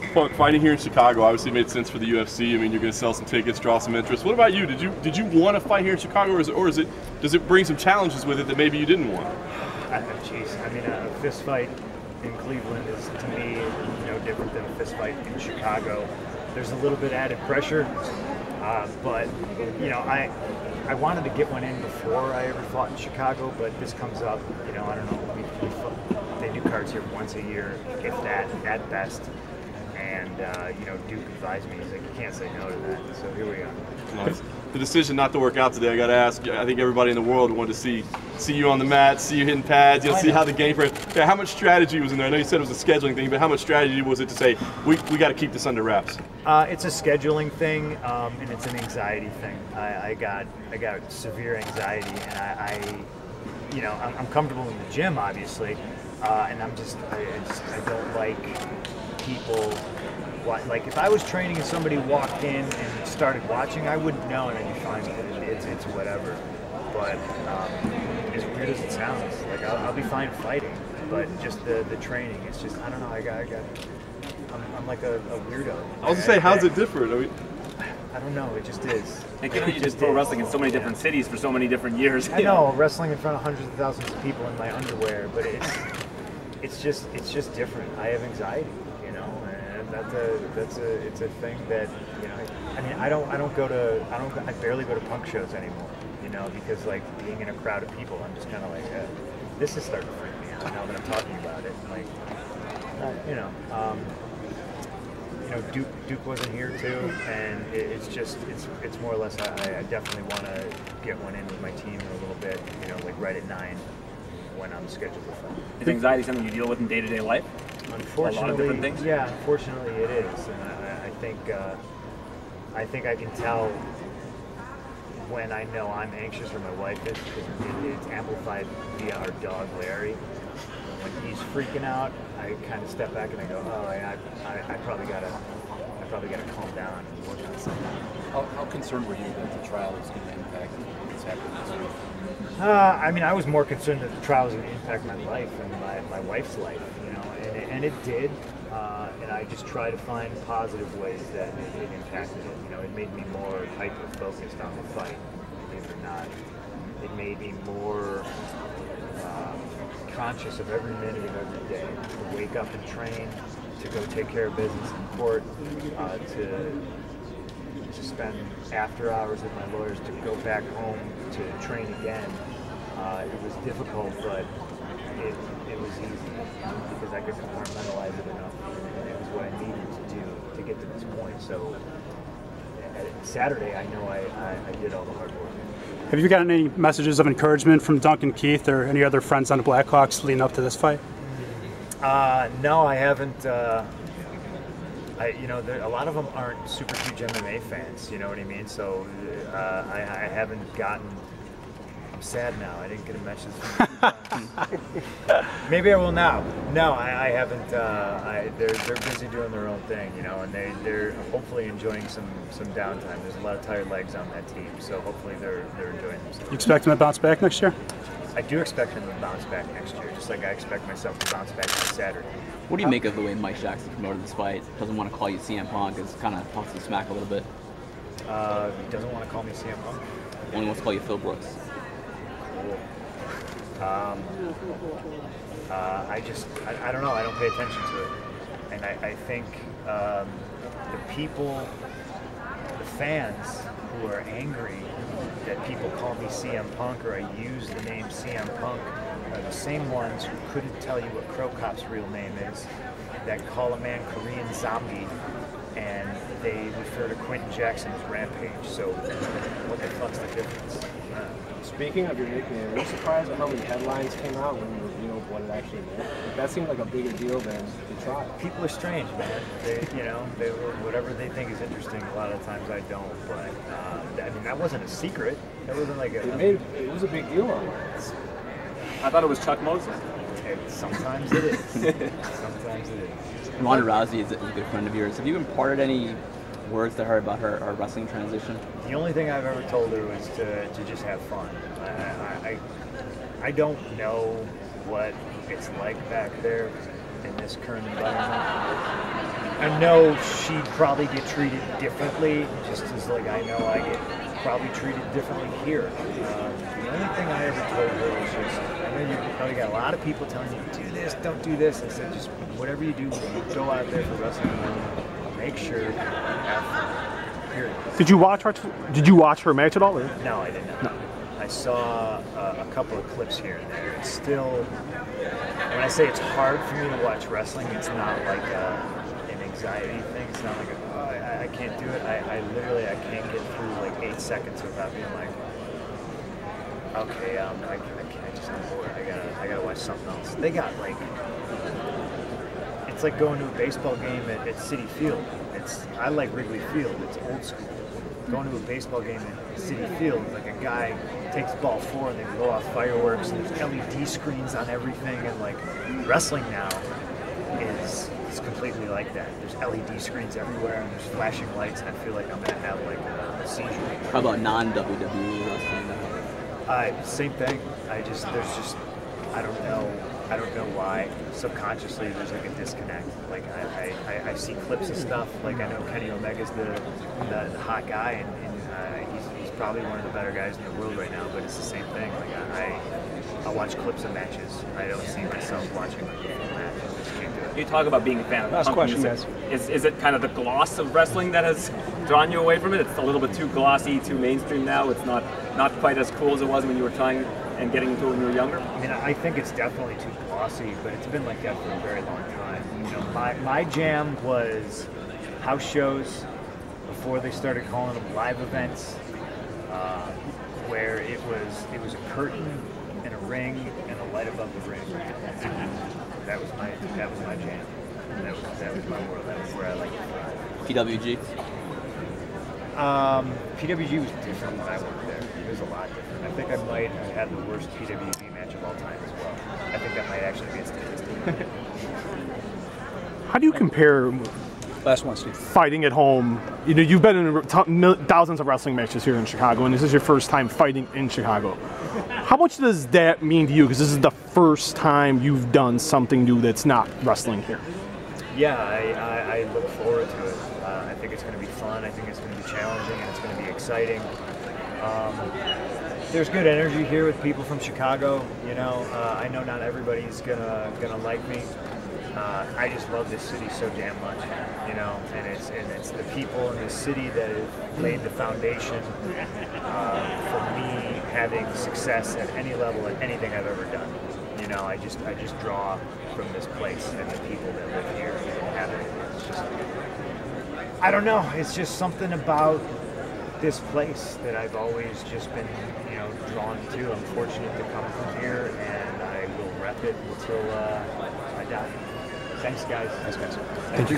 fighting here in Chicago obviously made sense for the UFC. I mean, you're going to sell some tickets, draw some interest. What about you? Did you want to fight here in Chicago, or does it bring some challenges with it that maybe you didn't want? Jeez, I mean, a fist fight in Cleveland is, to me, no different than a fist fight in Chicago. There's a little bit added pressure, but I wanted to get one in before I ever fought in Chicago, but this comes up, I don't know, they do cards here once a year, if that, at best. And, Duke advised me, he's like, you can't say no to that, so here we are. Nice. The decision not to work out today, I got to ask, I think everybody in the world wanted to see you on the mat, see you hitting pads, see how the game for it. How much strategy was in there? I know you said it was a scheduling thing, but how much strategy was it to say, we got to keep this under wraps? It's a scheduling thing, and it's an anxiety thing. I got severe anxiety, and I'm comfortable in the gym, obviously, and I don't like people. Like, if I was training and somebody walked in and started watching, I wouldn't know, and I'd be fine with it. It's whatever. But as weird as it sounds, like I'll be fine fighting, but just the training, it's just, I don't know. I'm like a weirdo. I was gonna say, how's it different? I don't know. It just is. And can you just pro wrestling in so many different cities for so many different years? I know, wrestling in front of hundreds of thousands of people in my underwear, but it's just different. I have anxiety. It's a thing that, I mean, I barely go to punk shows anymore, because like being in a crowd of people, I'm just kind of like, this is starting to freak me out now that I'm talking about it. Like, Duke wasn't here too, and it's more or less, I definitely want to get one in with my team in a little bit, like right at 9 when I'm scheduled to fight. Is anxiety something you deal with in day-to-day life? Unfortunately, a lot of different things? Yeah, unfortunately it is, and I think I can tell when I know I'm anxious or my wife is, because it's amplified via our dog Larry. When he's freaking out, I kind of step back and I go, I probably gotta calm down and work on something. How concerned were you that the trial was going to impact what's happening this week? I mean, I was more concerned that the trial was going to impact my life and my wife's life, and it did. And I just try to find positive ways that it impacted it. It made me more hyper-focused on the fight, believe it or not. It made me more conscious of every minute of every day. To wake up and train, to go take care of business in court, to spend after hours with my lawyers, to go back home to train again. It was difficult, but it was easy because I could compartmentalize it enough, and it was what I needed to do to get to this point. So Saturday, I know I did all the hard work. Have you gotten any messages of encouragement from Duncan Keith or any other friends on the Blackhawks leading up to this fight? No, I haven't. A lot of them aren't super huge MMA fans, you know what I mean? So I haven't gotten. I'm sad now. I didn't get a message from Maybe I will now. No, I haven't. They're busy doing their own thing, and they're hopefully enjoying some downtime. There's a lot of tired legs on that team, so hopefully they're enjoying themselves. You expect them to bounce back next year? I do expect them to bounce back next year, just like I expect myself to bounce back on Saturday. What do you make of the way Mike Jackson promoted this fight? Doesn't want to call you CM Punk, is kind of talks the smack a little bit. He doesn't want to call me CM Punk. Only wants to call you Phil Brooks. Cool. I don't know. I don't pay attention to it, and I think the people, the fans who are angry that people call me CM Punk or I use the name CM Punk are the same ones who couldn't tell you what Crow Cop's real name is, that call a man Korean Zombie, and they refer to Quentin Jackson as Rampage. So what the fuck's the difference? Speaking of your nickname, were you surprised at how many headlines came out when you revealed what it actually meant? That seemed like a bigger deal than the trial. People are strange, man. They whatever they think is interesting. A lot of times I don't, but I mean that wasn't a secret. That wasn't like a. It was a big deal on that. I thought it was Chuck Mosley. Sometimes it is. Sometimes it is. Ronda Rousey is a good friend of yours. Have you imparted any words to her about her wrestling transition? The only thing I've ever told her was to just have fun. I don't know what it's like back there in this current environment. I know she'd probably get treated differently, just as like I know I get probably treated differently here. The only thing I ever told her was just, I know you probably got a lot of people telling you, do this, don't do this. I said, just whatever you do, when you go out there for wrestling, make sure you have fun. Period. Did you watch her match at all? Or? No, I did not. No. I saw a couple of clips here and there. It's still, when I say it's hard for me to watch wrestling, it's not like an anxiety thing. It's not like I can't do it. I literally can't get through like 8 seconds without being like, okay, I just I'm bored. I gotta watch something else. They got like, it's like going to a baseball game at Citi Field. I like Wrigley Field. It's old school. Going to a baseball game at Citi Field, like a guy takes ball 4 and they blow off fireworks and there's LED screens on everything, and like wrestling now is completely like that. There's LED screens everywhere and there's flashing lights, and I feel like I'm gonna have like a seizure. How about non-WWE wrestling? Same thing. I don't know why. Subconsciously, there's like a disconnect. Like I see clips of stuff. Like I know Kenny Omega's the hot guy, and he's probably one of the better guys in the world right now. But it's the same thing. Like I watch clips of matches. I don't see myself watching like a full match. I just can't do it. You talk about being a fan of Last punk question, music. guys. Is it kind of the gloss of wrestling that has drawn you away from it? It's a little bit too glossy, too mainstream now. It's not quite as cool as it was when you were trying and getting into it when you were younger. I mean, I think it's definitely too glossy, but it's been like that for a very long time. You know, my jam was house shows before they started calling them live events, where it was a curtain and a ring and a light above the ring. That was my jam. That was my world. That was where I liked it. PWG? PWG was different when I worked there. It was a lot different. I think I might have had the worst PWG match of all time as well. I think that might actually be a statistic. How do you compare Last one, Steve. fighting at home? You know, you've been in thousands of wrestling matches here in Chicago, and this is your first time fighting in Chicago. How much does that mean to you? Because this is the first time you've done something new that's not wrestling here. Yeah, I look forward to it. I think it's going to be fun. I think it's going to be challenging, and it's going to be exciting. There's good energy here with people from Chicago. You know, I know not everybody's gonna like me. I just love this city so damn much. You know, and it's the people in this city that have laid the foundation for me having success at any level at anything I've ever done. You know, I just draw from this place and the people that live here and have it. It's just, I don't know. It's just something about this place that I've always just been, you know, drawn to. I'm fortunate to come from here, and I will rep it until I die. Thanks, guys. Thank you.